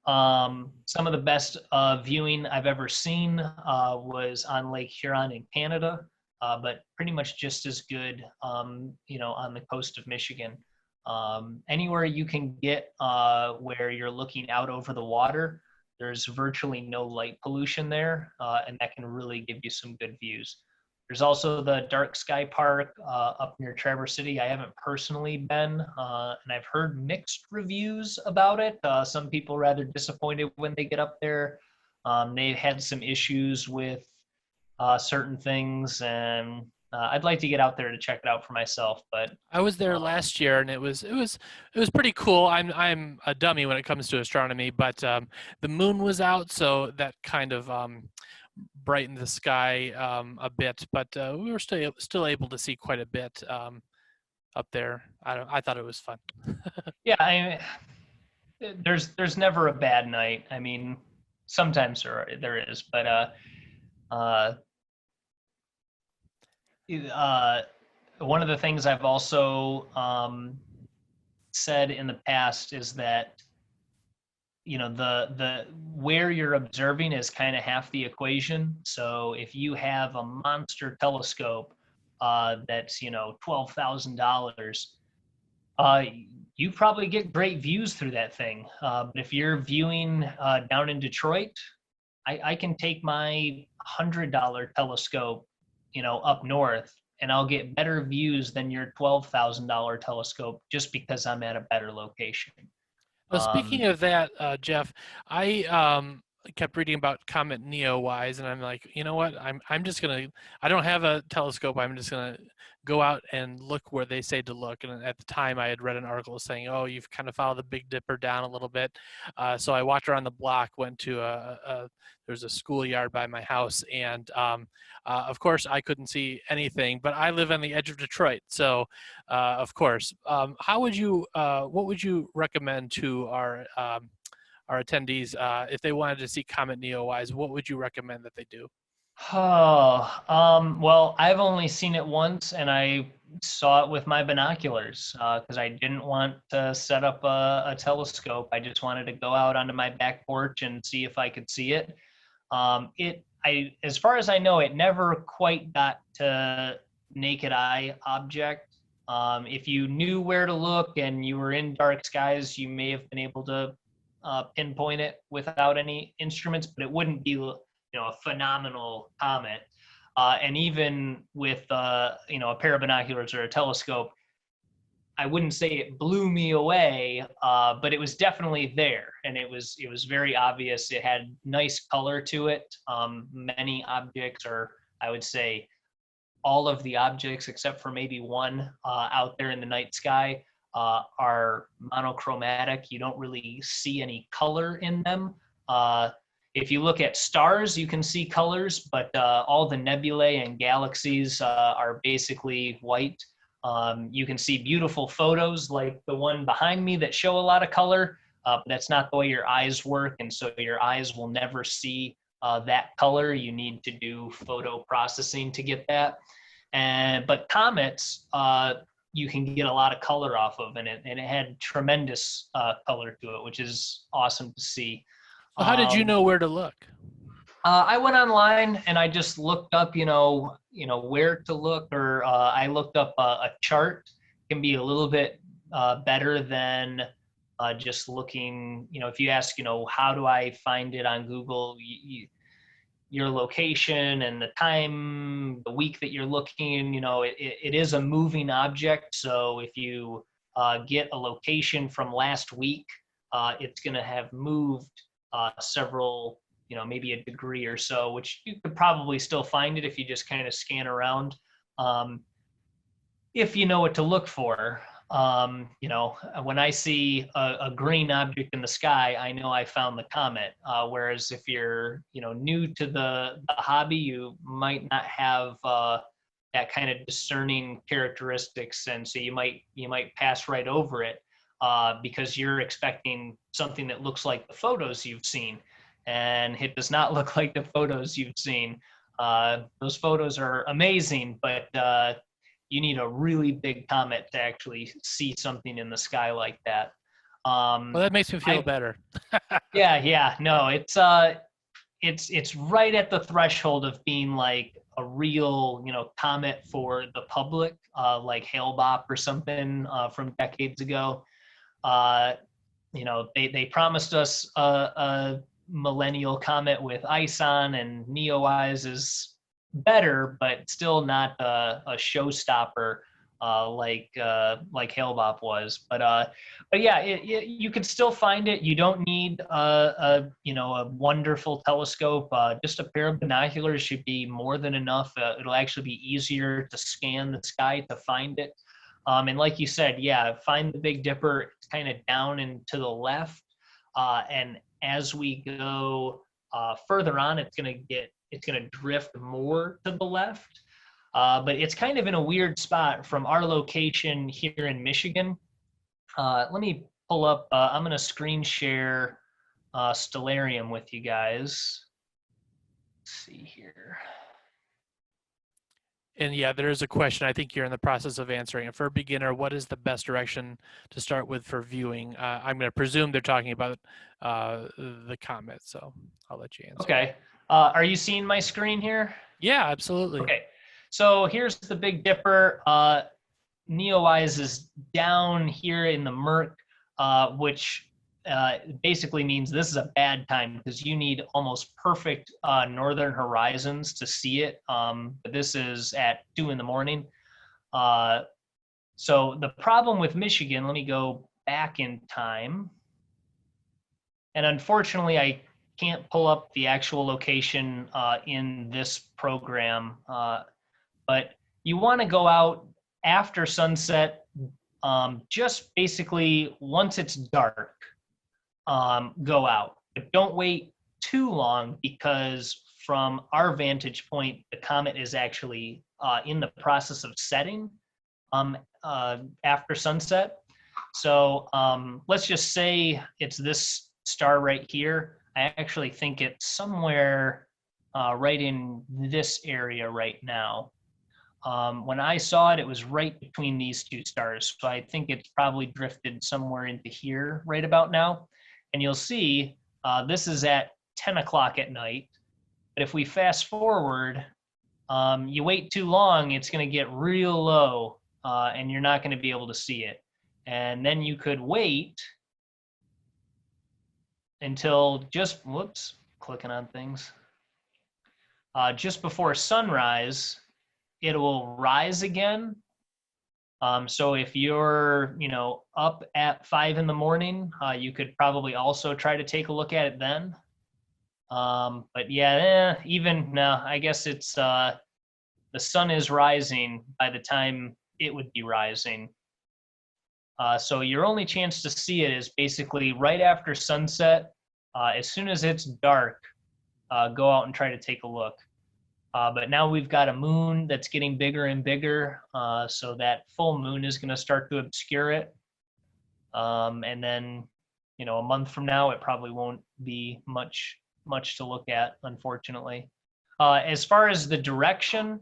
Some of the best viewing I've ever seen was on Lake Huron in Canada, but pretty much just as good, on the coast of Michigan. Anywhere you can get where you're looking out over the water, there's virtually no light pollution there, and that can really give you some good views. There's also the Dark Sky Park up near Traverse City. I haven't personally been, and I've heard mixed reviews about it. Some people rather disappointed when they get up there. They've had some issues with certain things, and I'd like to get out there to check it out for myself. But I was there last year, and it was pretty cool. I'm a dummy when it comes to astronomy, but the moon was out, so that kind of brightened the sky a bit. But we were still able to see quite a bit up there. I thought it was fun. Yeah, there's never a bad night. I mean, sometimes there is, but one of the things I've also said in the past is that the where you're observing is kind of half the equation. So if you have a monster telescope that's $12,000, you probably get great views through that thing. But if you're viewing down in Detroit, I can take my $100 telescope up north, and I'll get better views than your $12,000 telescope just because I'm at a better location. Well, speaking of that, Jeff, I kept reading about Comet Neowise, and I'm like, you know what? I'm just gonna. I don't have a telescope. I'm just gonna go out and look where they say to look. And at the time, I had read an article saying, "Oh, you've kind of followed the Big Dipper down a little bit." So I walked around the block, went to there's a schoolyard by my house, and of course, I couldn't see anything. But I live on the edge of Detroit, so of course, what would you recommend to our attendees if they wanted to see Comet Neowise? What would you recommend that they do? Well, I've only seen it once, and I saw it with my binoculars because I didn't want to set up a telescope. I just wanted to go out onto my back porch and see if I could see it. As far as I know, it never quite got to naked eye object. If you knew where to look and you were in dark skies, you may have been able to pinpoint it without any instruments, but it wouldn't be a phenomenal comet. And even with a pair of binoculars or a telescope, I wouldn't say it blew me away, but it was definitely there, and it was very obvious. It had nice color to it. Many objects, or I would say all of the objects except for maybe one out there in the night sky, are monochromatic. You don't really see any color in them. If you look at stars, you can see colors, but all the nebulae and galaxies are basically white. You can see beautiful photos like the one behind me that show a lot of color, but that's not the way your eyes work, and so your eyes will never see that color. You need to do photo processing to get that. But comets, you can get a lot of color off of, and it had tremendous color to it, which is awesome to see. So how did you know where to look? I went online and I just looked up, where to look, or I looked up a chart. It can be a little bit better than just looking. If you ask, how do I find it on Google? Your location and the time, the week that you're looking, it is a moving object. So if you get a location from last week, it's going to have moved several, maybe a degree or so, which you could probably still find it if you just kind of scan around. If you know what to look for. When I see a green object in the sky, I know I found the comet. Whereas if you're, new to the hobby, you might not have that kind of discerning characteristics, and so you might pass right over it because you're expecting something that looks like the photos you've seen, and it does not look like the photos you've seen. Those photos are amazing, but you need a really big comet to actually see something in the sky like that. Well, that makes me feel better. Yeah, no, it's right at the threshold of being like a real, comet for the public, like Hale-Bopp or something from decades ago. They promised us a millennial comet with ice on, and Neowise is better, but still not a showstopper like Hale-Bopp was. But yeah, you could still find it. You don't need a wonderful telescope. Just a pair of binoculars should be more than enough. It'll actually be easier to scan the sky to find it. And like you said, yeah, find the Big Dipper. It's kind of down and to the left. And as we go further on, it's gonna drift more to the left. But it's kind of in a weird spot from our location here in Michigan. Let me pull up. I'm gonna screen share Stellarium with you guys. Let's see here. And yeah, there is a question I think you're in the process of answering. For a beginner, what is the best direction to start with for viewing? I'm going to presume they're talking about the comet, so I'll let you answer. Okay. Are you seeing my screen here? Yeah, absolutely. Okay. So here's the Big Dipper. Neowise is down here in the murk, which basically means this is a bad time because you need almost perfect northern horizons to see it. But this is at 2 in the morning. So the problem with Michigan, let me go back in time. And unfortunately, I can't pull up the actual location in this program. But you want to go out after sunset, just basically once it's dark. Go out, but don't wait too long because from our vantage point, the comet is actually in the process of setting after sunset. So let's just say it's this star right here. I actually think it's somewhere right in this area right now. When I saw it, it was right between these two stars. So I think it's probably drifted somewhere into here right about now. And you'll see this is at 10 o'clock at night. But if we fast forward, you wait too long, it's going to get real low and you're not going to be able to see it. And then you could wait until just, whoops, clicking on things. Just before sunrise, it will rise again. So if you're, up at 5 in the morning, you could probably also try to take a look at it then. But yeah, even now, I guess it's the sun is rising by the time it would be rising. So your only chance to see it is basically right after sunset. As soon as it's dark, go out and try to take a look. But now we've got a moon that's getting bigger and bigger, so that full moon is going to start to obscure it. And then, a month from now, it probably won't be much to look at, unfortunately. As far as the direction,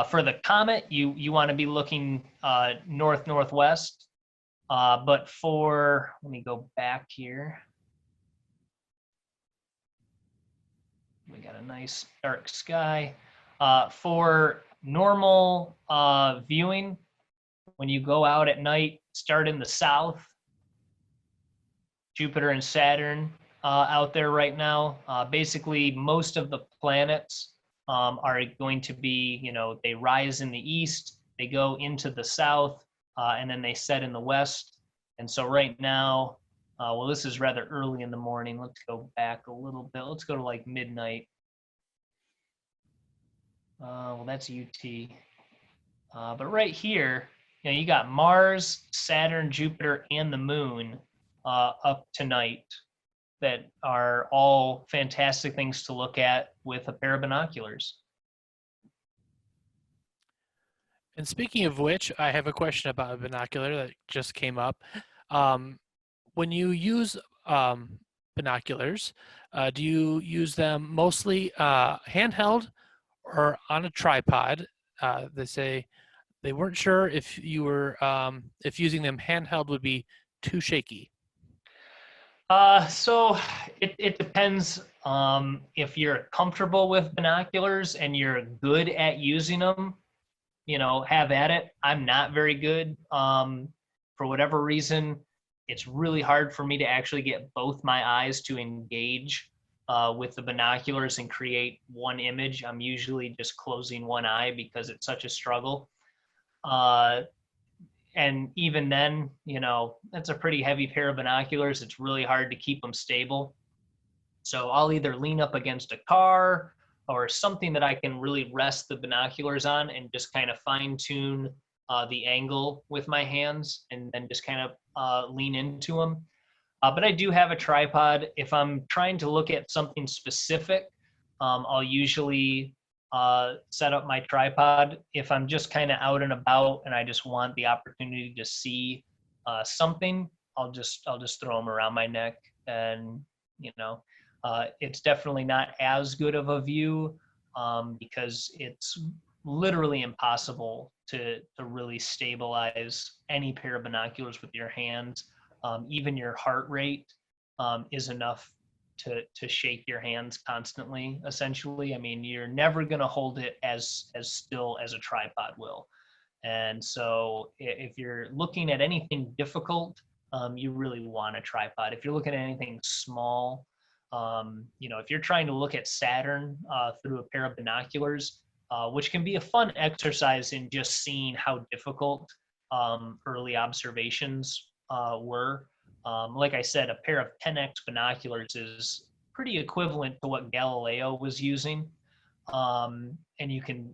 for the comet, you want to be looking north-northwest. But let me go back here. We got a nice dark sky. For normal viewing, when you go out at night, start in the south. Jupiter and Saturn out there right now. Basically, most of the planets are going to be, they rise in the east, they go into the south, and then they set in the west. And so right now, well, this is rather early in the morning. Let's go back a little bit. Let's go to like midnight. Well, that's UT. But right here, you got Mars, Saturn, Jupiter, and the moon up tonight that are all fantastic things to look at with a pair of binoculars. And speaking of which, I have a question about a binocular that just came up. When you use binoculars, do you use them mostly handheld or on a tripod? They say they weren't sure if you were if using them handheld would be too shaky. So it depends if you're comfortable with binoculars and you're good at using them, have at it. I'm not very good. For whatever reason, it's really hard for me to actually get both my eyes to engage with the binoculars and create one image. I'm usually just closing one eye because it's such a struggle. And even then, that's a pretty heavy pair of binoculars. It's really hard to keep them stable. So I'll either lean up against a car or something that I can really rest the binoculars on and just kind of fine tune the angle with my hands and then just kind of lean into them. But I do have a tripod. If I'm trying to look at something specific, I'll usually set up my tripod. If I'm just kind of out and about and I just want the opportunity to see something, I'll just throw them around my neck. And it's definitely not as good of a view because it's literally impossible to really stabilize any pair of binoculars with your hands. Even your heart rate is enough to shake your hands constantly, essentially. I mean, you're never going to hold it as still as a tripod will. And so if you're looking at anything difficult, you really want a tripod. If you're looking at anything small, if you're trying to look at Saturn through a pair of binoculars, which can be a fun exercise in just seeing how difficult early observations were. Like I said, a pair of 10x binoculars is pretty equivalent to what Galileo was using. And you can,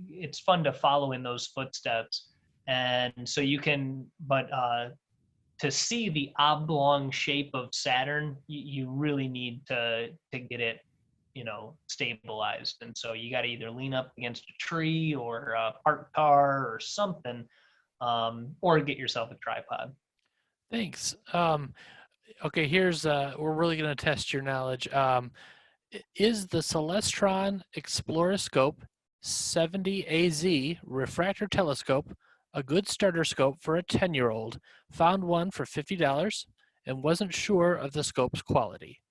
it's fun to follow in those footsteps. And so you can, but to see the oblong shape of Saturn, you really need to get it, stabilized. And so you got to either lean up against a tree or a parked car or something, or get yourself a tripod. Thanks. Okay, here's we're really going to test your knowledge. Is the Celestron Exploroscope 70AZ refractor telescope a good starter scope for a 10-year-old? Found one for $50 and wasn't sure of the scope's quality.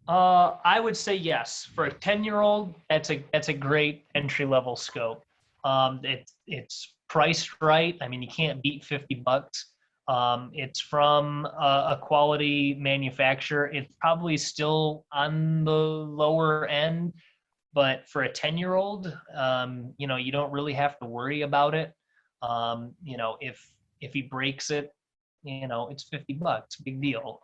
I would say yes. For a 10-year-old, that's a great entry-level scope. It's priced right. I mean, you can't beat $50. It's from a quality manufacturer. It's probably still on the lower end, but for a 10-year-old, you don't really have to worry about it. If he breaks it, it's $50, big deal.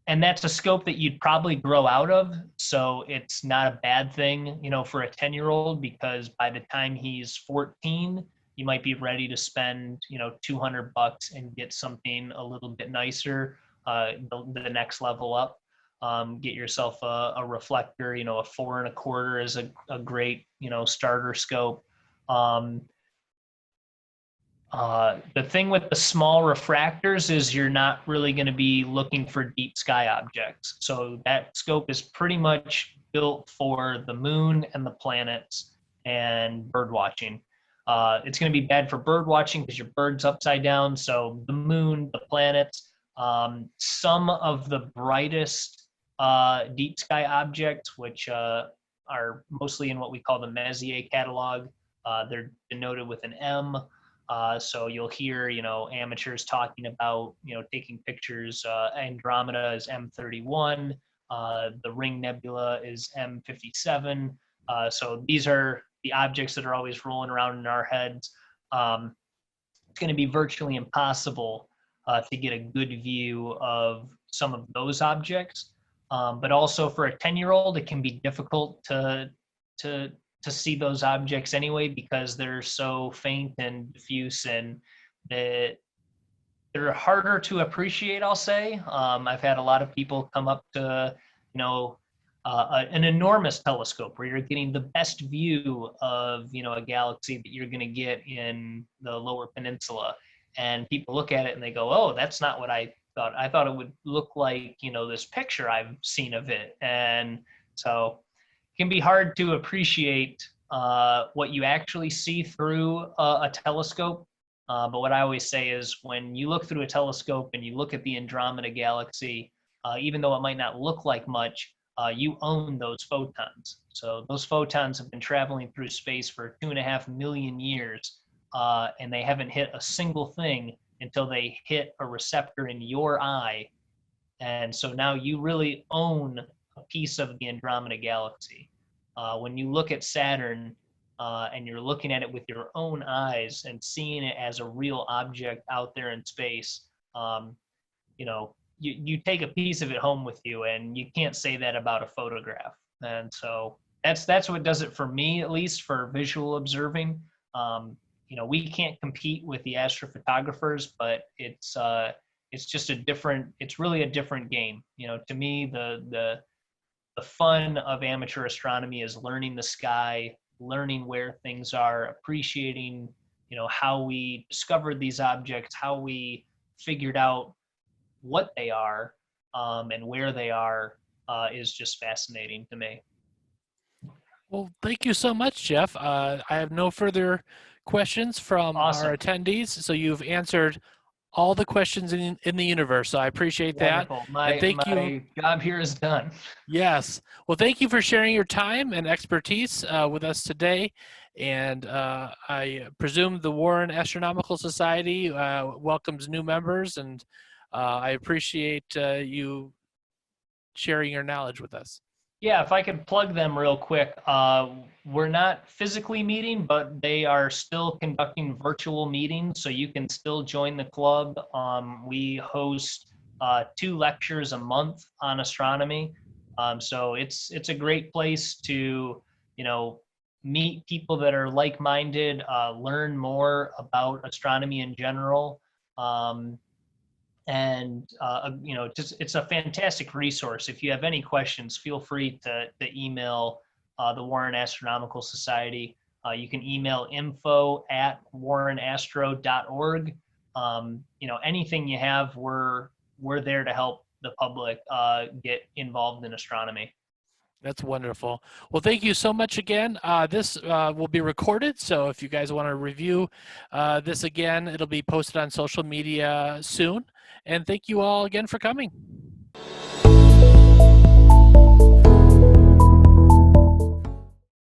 And that's a scope that you'd probably grow out of. So it's not a bad thing, for a 10-year-old, because by the time he's 14, you might be ready to spend, $200 and get something a little bit nicer, the next level up. Get yourself a reflector, a 4 1/4 is a great, starter scope. The thing with the small refractors is you're not really going to be looking for deep sky objects. So that scope is pretty much built for the moon and the planets and bird watching. It's going to be bad for bird watching because your bird's upside down. So the moon, the planets, some of the brightest deep sky objects, which are mostly in what we call the Messier catalog. They're denoted with an M. So you'll hear, amateurs talking about, taking pictures. Andromeda is M31. The Ring Nebula is M57. So these are the objects that are always rolling around in our heads. It's going to be virtually impossible to get a good view of some of those objects. But also for a 10-year-old, it can be difficult to see those objects anyway, because they're so faint and diffuse, and they're harder to appreciate, I'll say. I've had a lot of people come up to, an enormous telescope where you're getting the best view of, a galaxy that you're going to get in the Lower Peninsula. And people look at it and they go, oh, that's not what I thought. I thought it would look like, this picture I've seen of it. And so it can be hard to appreciate what you actually see through a telescope. But what I always say is when you look through a telescope and you look at the Andromeda galaxy, even though it might not look like much, you own those photons. So those photons have been traveling through space for 2.5 million years, and they haven't hit a single thing until they hit a receptor in your eye. And so now you really own a piece of the Andromeda galaxy. When you look at Saturn and you're looking at it with your own eyes and seeing it as a real object out there in space, you know, you take a piece of it home with you, and you can't say that about a photograph. And so that's what does it for me, at least for visual observing. You know, we can't compete with the astrophotographers, but it's just it's really a different game. You know, to me, the fun of amateur astronomy is learning the sky, learning where things are, appreciating, you know, how we discovered these objects, how we figured out what they are, and where they are, is just fascinating to me. Well, thank you so much, Jeff. I have no further questions from Awesome. our attendees, so you've answered all the questions in the universe. So I appreciate that. Wonderful. And thank you. My job here is done. Yes. Well, thank you for sharing your time and expertise with us today. And I presume the Warren Astronomical Society welcomes new members, and I appreciate you sharing your knowledge with us. Yeah, if I could plug them real quick. We're not physically meeting, but they are still conducting virtual meetings, so you can still join the club. We host 2 lectures a month on astronomy. So it's a great place to, you know, meet people that are like-minded, learn more about astronomy in general. You know, it's a fantastic resource. If you have any questions, feel free to email the Warren Astronomical Society. You can email info@warrenastro.org. You know, anything you have, we're there to help the public get involved in astronomy. That's wonderful. Well, thank you so much again. This will be recorded, so if you guys want to review this again, it'll be posted on social media soon. And thank you all again for coming.